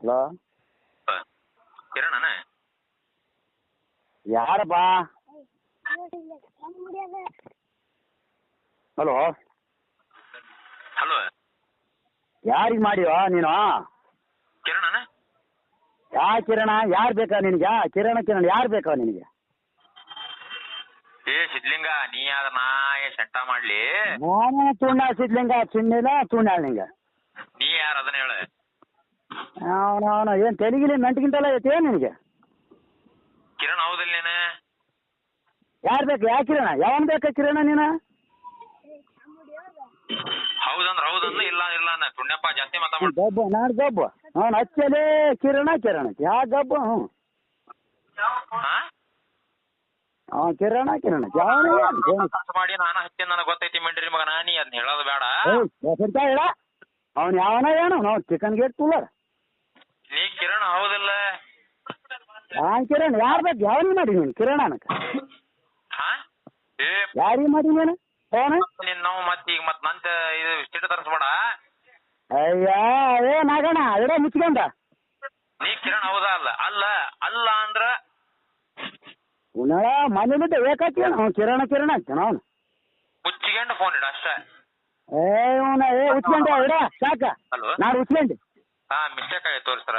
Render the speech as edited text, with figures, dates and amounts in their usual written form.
Hello ಕಿರಣನ ಯಾರಪ್ಪ? Hello hello ಯಾರಿಗೆ ಮಾಡಿಯೋ ನೀನು? ಕಿರಣನ ಯಾ ಕಿರಣ? ಯಾರು ಬೇಕಾ ನಿನಗೆ? ಕಿರಣ ಕಿರಣ ಯಾರು ಬೇಕಾ ನಿನಗೆ? ಏ ಸಿದ್ಲಿಂಗ ನೀ ಯಾವ್ದ ನಾ ಸೆಂಟ ಮಾಡ್ಲಿ? ನಾನು ತುಂಡ ಸಿದ್ಲಿಂಗ ಚಿನ್ನಿಲ್ಲ ತುಂಡ ನಿಂಗೆ. ನೀ ಯಾರು ಅದನ್ನ ಹೇಳ. ಅವನು ಏನು ತೆಲಿಗಿಲಿ ಮೆಂಟ್ಗಿಂಟಲ್ಲ ಐತೆ ನಿನಗೆ? ಕಿರಣ್ ಹೌದಿಲ್ಲ ನೀನು? ಯಾರು ಬೇಕು? ಯಾ ಕಿರಣ? ಯಾವನ್ ಬೇಕಾ ಕಿರಣ ನೀನು? ಹೌದಂದ್ರ ಇಲ್ಲ ಇಲ್ಲ ಅನ್ನ ತುಣ್ಯಪ್ಪ ಜಾಸ್ತಿ ಮಾತಾಡ. ಗಬ್ಬು ನಾನು ಗಬ್ಬು ಅವನು ಹಚ್ಚಲೇ ಕಿರಣ ಕಿರಣ ಯಾ ಗಬ್ಬು? ಹ್ಞೂ ಕಿರಣ ಕಿರಣ ಮಾಡಿ ನಾನು ಹಚ್ಚಿ ನನಗೆ ಗೊತ್ತೈತಿ ಮಿಂಡ್ರಿ ಮಗ ನೀ ಅದನ್ನ ಹೇಳೋದು ಬೇಡ. ಹೇಳ ಅವನು ಯಾವನ ಏನು ನಾವು ಚಿಕನ್ ಗೇಟ್ ತುಲ್ಲ ನೀ ಕಿರಣ್ ಹೌದಿಲ್ಲ? ಕಿರಣ್ ಯಾರು ಬೇಕು? ಯಾವನಿಗೆ ಮಾಡಿ ನೀನು ಕಿರಣ ಅನ್ನಕ್ಕೆ? ಯಾರಿಗೆ ಮಾಡಿ ನೀನು ಫೋನ್? ನಾವು ಮತ್ತೆ ಈಗ ಮತ್ತೆ ನಂತ ಇದು ಸಿಟ್ಟು ತರಿಸ್ಬೇಡ. ಅಯ್ಯ ಏ ನಾಗಣ್ಣ ಇಡ ಮುಚ್ಕೊಂಡ. ನೀ ಕಿರಣ್ ಹೌದಾ? ಅಲ್ಲ ಅಲ್ಲ ಅಲ್ಲ ಅಂದ್ರ ಉನ್ನಾಳ ಮನೇಲಿದ್ದ ಏಕಾಕಿ ಅವ್ನು ಕಿರಣ ಕಿರಣ ಅಂತಾನ ಅವನು. ಮುಚ್ಚಿಕೊಂಡು ಫೋನ್ ಇಡ ಅಷ್ಟೇ. ಉಚ್ಕೊಂಡೆ ಇಡ ಸಾಕ. ಹಲೋ ನಾನು ಉಚ್ಕೊಂಡೆ. ಮಿಸ್ಟೇಕ್ ಆಗಿ ತೋರಿಸ್ತಾರ